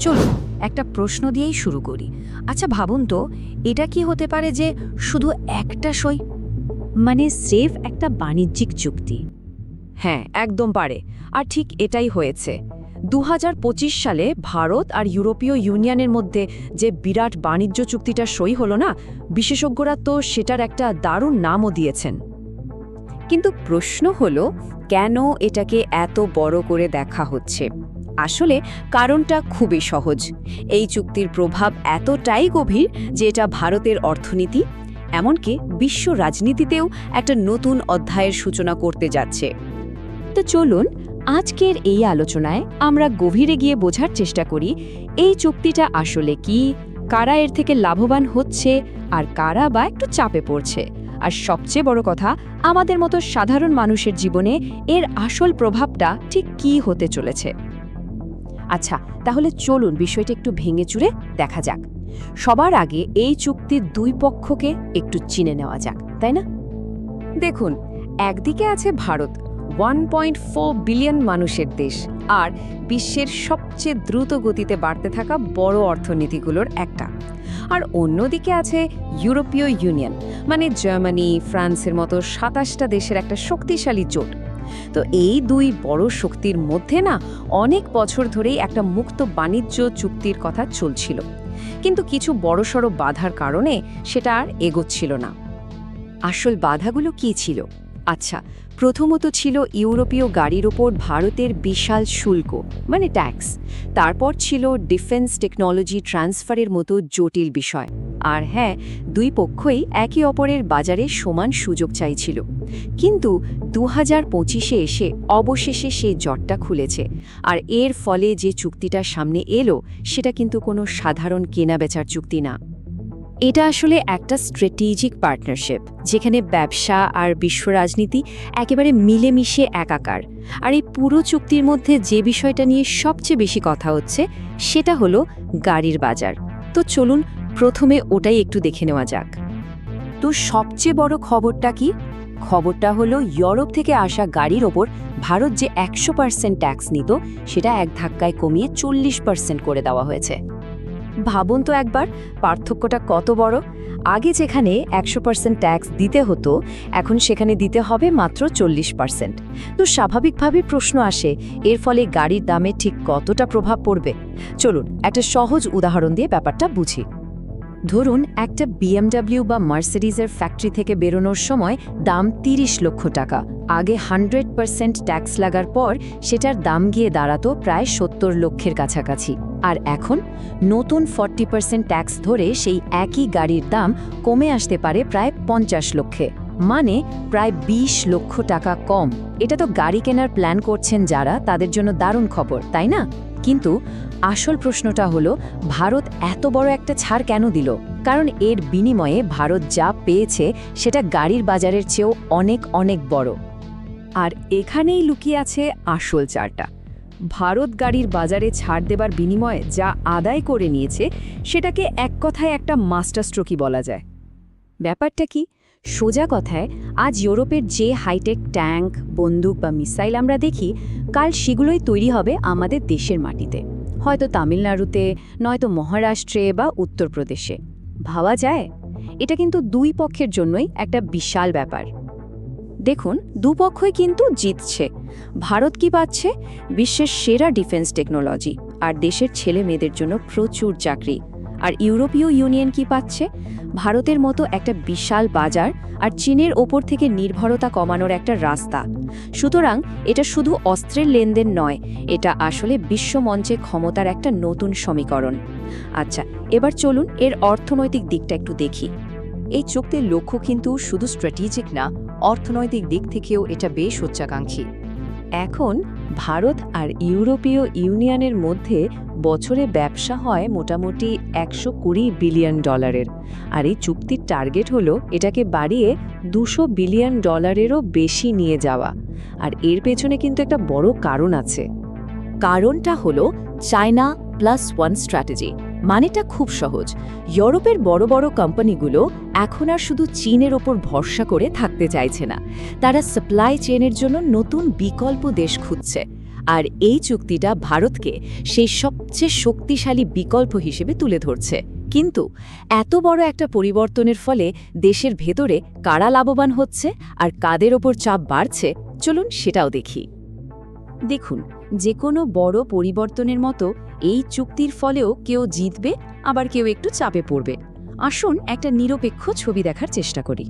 চলুন একটা প্রশ্ন দিয়েই শুরু করি। আচ্ছা ভাবুন তো, এটা কি হতে পারে যে শুধু একটা সই? মানে স্রেফ একটা বাণিজ্যিক চুক্তি? হ্যাঁ, একদম পারে। আর ঠিক এটাই হয়েছে। 2025 সালে ভারত আর ইউরোপীয় ইউনিয়নের মধ্যে যে বিরাট বাণিজ্য চুক্তিটা সই হলো না, বিশেষজ্ঞরা তো সেটার একটা দারুণ নামও দিয়েছেন। কিন্তু প্রশ্ন হলো, কেন এটাকে এত বড় করে দেখা হচ্ছে? আসলে কারণটা খুবই সহজ। এই চুক্তির প্রভাব এতটাই গভীর যে এটা ভারতের অর্থনীতি, এমনকি বিশ্ব রাজনীতিতেও একটা নতুন অধ্যায়ের সূচনা করতে যাচ্ছে। তো চলুন আজকের এই আলোচনায় আমরা গভীরে গিয়ে বোঝার চেষ্টা করি এই চুক্তিটা আসলে কি, কারা এর থেকে লাভবান হচ্ছে আর কারা বা একটু চাপে পড়ছে, আর সবচেয়ে বড় কথা, আমাদের মতো সাধারণ মানুষের জীবনে এর আসল প্রভাবটা ঠিক কী হতে চলেছে। আচ্ছা, তাহলে চলুন বিষয়টা একটু ভেঙে চুরে দেখা যাক। সবার আগে এই চুক্তির দুই পক্ষকে একটু চিনে নেওয়া যাক, তাই না? দেখুন, একদিকে আছে ভারত, 1.4 বিলিয়ন মানুষের দেশ আর বিশ্বের সবচেয়ে দ্রুত গতিতে বাড়তে থাকা বড় অর্থনীতিগুলোর একটা। আর অন্যদিকে আছে ইউরোপীয় ইউনিয়ন, মানে জার্মানি, ফ্রান্সের মতো 27টা দেশের একটা শক্তিশালী জোট। তো এই দুই বড় শক্তির মধ্যে না অনেক বছর ধরেই একটা মুক্ত বাণিজ্য চুক্তির কথা চলছিল, কিন্তু কিছু বড়সড় বাধার কারণে সেটা আর এগোচ্ছিল না। আসল বাধাগুলো কি ছিল? আচ্ছা, প্রথমত ছিল ইউরোপীয় গাড়ির ওপর ভারতের বিশাল শুল্ক, মানে ট্যাক্স। তারপর ছিল ডিফেন্স টেকনোলজি ট্রান্সফারের মতো জটিল বিষয়। আর হ্যাঁ, দুই পক্ষই একে অপরের বাজারে সমান সুযোগ চাইছিল। কিন্তু 2025-এ এসে অবশেষে সেই জটটা খুলেছে। আর এর ফলে যে চুক্তিটা সামনে এলো, সেটা কিন্তু কোনো সাধারণ কেনাবেচার চুক্তি না। এটা আসলে একটা স্ট্র্যাটেজিক পার্টনারশিপ, যেখানে ব্যবসা আর বিশ্ব রাজনীতি একেবারে মিলেমিশে একাকার। আর এই পুরো চুক্তির মধ্যে যে বিষয়টা নিয়ে সবচেয়ে বেশি কথা হচ্ছে, সেটা হলো গাড়ির বাজার। তো চলুন প্রথমে ওটাই একটু দেখে নেওয়া যাক। তো সবচেয়ে বড় খবরটা কি? খবরটা হলো ইউরোপ থেকে আসা গাড়ির ওপর ভারত যে 100% ট্যাক্স নিত, সেটা এক ধাক্কায় কমিয়ে 40% করে দেওয়া হয়েছে। ভাবুন তো একবার, পার্থক্যটা কত বড়। আগে যেখানে 100% ট্যাক্স দিতে হতো, এখন সেখানে দিতে হবে মাত্র 40%। তো স্বাভাবিকভাবে প্রশ্ন আসে, এর ফলে গাড়ির দামে ঠিক কতটা প্রভাব পড়বে? চলুন একটা সহজ উদাহরণ দিয়ে ব্যাপারটা বুঝি। ধরুন একটা BMW বা মার্সিডিজের ফ্যাক্টরি থেকে বেরোনোর সময় দাম 30 লক্ষ টাকা। আগে 100% ট্যাক্স লাগার পর সেটার দাম গিয়ে দাঁড়াতো প্রায় 70 লক্ষের কাছাকাছি। আর এখন নতুন 40% ট্যাক্স ধরে সেই একই গাড়ির দাম কমে আসতে পারে প্রায় 50 লক্ষে, মানে প্রায় 20 লক্ষ টাকা কম। এটা তো গাড়ি কেনার প্ল্যান করছেন যারা, তাদের জন্য দারুণ খবর, তাই না? কিন্তু আসল প্রশ্নটা হলো, ভারত এত বড় একটা ছাড় কেন দিল? কারণ এর বিনিময়ে ভারত যা পেয়েছে সেটা গাড়ির বাজারের চেয়েও অনেক অনেক বড়। আর এখানেই লুকিয়ে আছে আসল চারটা। ভারত গাড়ির বাজারে ছাড় দেবার বিনিময়ে যা আদায় করে নিয়েছে, সেটাকে এক কথায় একটা মাস্টার স্ট্রোকই বলা যায়। ব্যাপারটা কি? সোজা কথায়, আজ ইউরোপের যে হাইটেক ট্যাঙ্ক, বন্দুক বা মিসাইল আমরা দেখি, কাল সেগুলোই তৈরি হবে আমাদের দেশের মাটিতে, হয়তো তামিলনাড়ুতে, নয়তো মহারাষ্ট্রে বা উত্তরপ্রদেশে। ভাবা যায়? এটা কিন্তু দুই পক্ষের জন্যই একটা বিশাল ব্যাপার। দেখুন, দুপক্ষই কিন্তু জিতছে। ভারত কি পাচ্ছে? বিশ্বের সেরা ডিফেন্স টেকনোলজি আর দেশের ছেলে মেয়েদের জন্য প্রচুর চাকরি। আর ইউরোপীয় ইউনিয়ন কি পাচ্ছে? ভারতের মতো একটা বিশাল বাজার আর চীনের ওপর থেকে নির্ভরতা কমানোর একটা রাস্তা। সুতরাং এটা শুধু অস্ত্রের লেনদেন নয়, এটা আসলে বিশ্বমঞ্চে ক্ষমতার একটা নতুন সমীকরণ। আচ্ছা, এবার চলুন এর অর্থনৈতিক দিকটা একটু দেখি। এই চুক্তির লক্ষ্য কিন্তু শুধু স্ট্র্যাটেজিক না, অর্থনৈতিক দিক থেকেও এটা বেশ উচ্চাকাঙ্ক্ষী। এখন ভারত আর ইউরোপীয় ইউনিয়নের মধ্যে বছরে ব্যবসা হয় মোটামুটি 120 বিলিয়ন ডলারের। আর এই চুক্তির টার্গেট হলো এটাকে বাড়িয়ে 200 বিলিয়ন ডলারেরও বেশি নিয়ে যাওয়া। আর এর পেছনে কিন্তু একটা বড় কারণ আছে। কারণটা হলো চায়না +1 স্ট্র্যাটেজি। মানেটা খুব সহজ। ইউরোপের বড় বড় কোম্পানিগুলো এখন আর শুধু চীনের ওপর ভরসা করে থাকতে চাইছে না। তারা সাপ্লাই চেইনের জন্য নতুন বিকল্প দেশ খুঁজছে। আর এই চুক্তিটা ভারতকে সেই সবচেয়ে শক্তিশালী বিকল্প হিসেবে তুলে ধরছে। কিন্তু এত বড় একটা পরিবর্তনের ফলে দেশের ভেতরে কারা লাভবান হচ্ছে আর কাদের ওপর চাপ বাড়ছে, চলুন সেটাও দেখি। দেখুন, যে কোনো বড় পরিবর্তনের মতো এই চুক্তির ফলেও কেউ জিতবে, আবার কেউ একটু চাপে পড়বে। আসুন একটা নিরপেক্ষ ছবি দেখার চেষ্টা করি।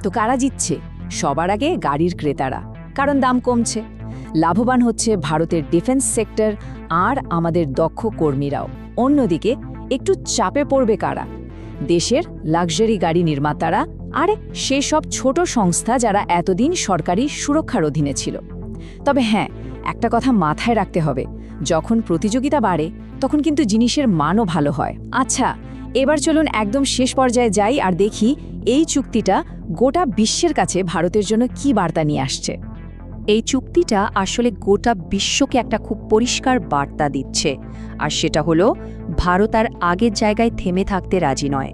তো কারা জিতছে? সবার আগে গাড়ির ক্রেতারা, কারণ দাম কমছে। লাভবান হচ্ছে ভারতের ডিফেন্স সেক্টর আর আমাদের দক্ষ কর্মীরাও। অন্যদিকে একটু চাপে পড়বে কারা? দেশের লাক্সারি গাড়ি নির্মাতারা আর সেসব ছোট সংস্থা যারা এতদিন সরকারি সুরক্ষার অধীনে ছিল। তবে হ্যাঁ, একটা কথা মাথায় রাখতে হবে, যখন প্রতিযোগিতা বাড়ে তখন কিন্তু জিনিসের মানও ভালো হয়। আচ্ছা, এবার চলুন একদম শেষ পর্যায়ে যাই আর দেখি এই চুক্তিটা গোটা বিশ্বের কাছে ভারতের জন্য কি বার্তা নিয়ে আসছে। এই চুক্তিটা আসলে গোটা বিশ্বকে একটা খুব পরিষ্কার বার্তা দিচ্ছে, আর সেটা হলো ভারত আর আগের জায়গায় থেমে থাকতে রাজি নয়।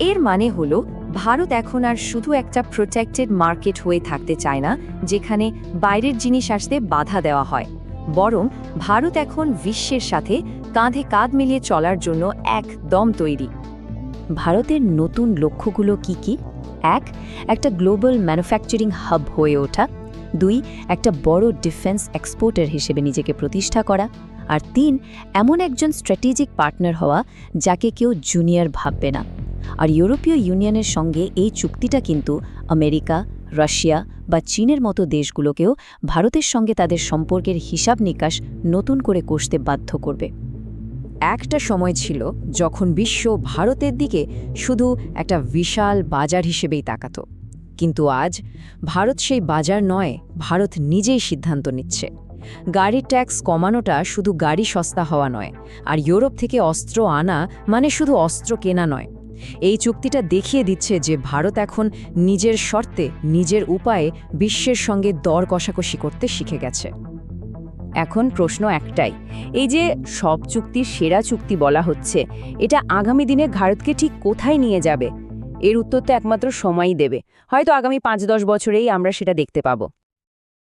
এর মানে হলো ভারত এখন আর শুধু একটা প্রোটেক্টেড মার্কেট হয়ে থাকতে চায় না, যেখানে বাইরের জিনিস আসতে বাধা দেওয়া হয়। বরং ভারত এখন বিশ্বের সাথে কাঁধে কাঁধ মিলিয়ে চলার জন্য একদম তৈরি। ভারতের নতুন লক্ষ্যগুলো কি কি? একটা গ্লোবাল ম্যানুফ্যাকচারিং হাব হয়ে ওঠা। 2, একটা বড় ডিফেন্স এক্সপোর্টার হিসেবে নিজেকে প্রতিষ্ঠা করা। আর 3, এমন একজন স্ট্র্যাটেজিক পার্টনার হওয়া যাকে কেউ জুনিয়র ভাববে না। আর ইউরোপীয় ইউনিয়নের সঙ্গে এই চুক্তিটা কিন্তু আমেরিকা, রাশিয়া বা চীনের মতো দেশগুলোকেও ভারতের সঙ্গে তাদের সম্পর্কের হিসাব নিকাশ নতুন করে কষতে বাধ্য করবে। একটা সময় ছিল যখন বিশ্ব ভারতের দিকে শুধু একটা বিশাল বাজার হিসেবেই তাকাতো, কিন্তু আজ ভারত সেই বাজার নয়, ভারত নিজেই সিদ্ধান্ত নিচ্ছে। গাড়ির ট্যাক্স কমানোটা শুধু গাড়ি সস্তা হওয়া নয়, আর ইউরোপ থেকে অস্ত্র আনা মানে শুধু অস্ত্র কেনা নয়। এই চুক্তিটা দেখিয়ে দিচ্ছে যে ভারত এখন নিজের শর্তে, নিজের উপায়ে বিশ্বের সঙ্গে দর কষাকষি করতে শিখে গেছে। এখন প্রশ্ন একটাই, এই যে সব চুক্তির সেরা চুক্তি বলা হচ্ছে, এটা আগামী দিনে ভারতকে ঠিক কোথায় নিয়ে যাবে? এর উত্তর তো একমাত্র সময়ই দেবে। হয়তো আগামী 5-10 বছরেই আমরা সেটা দেখতে পাবো।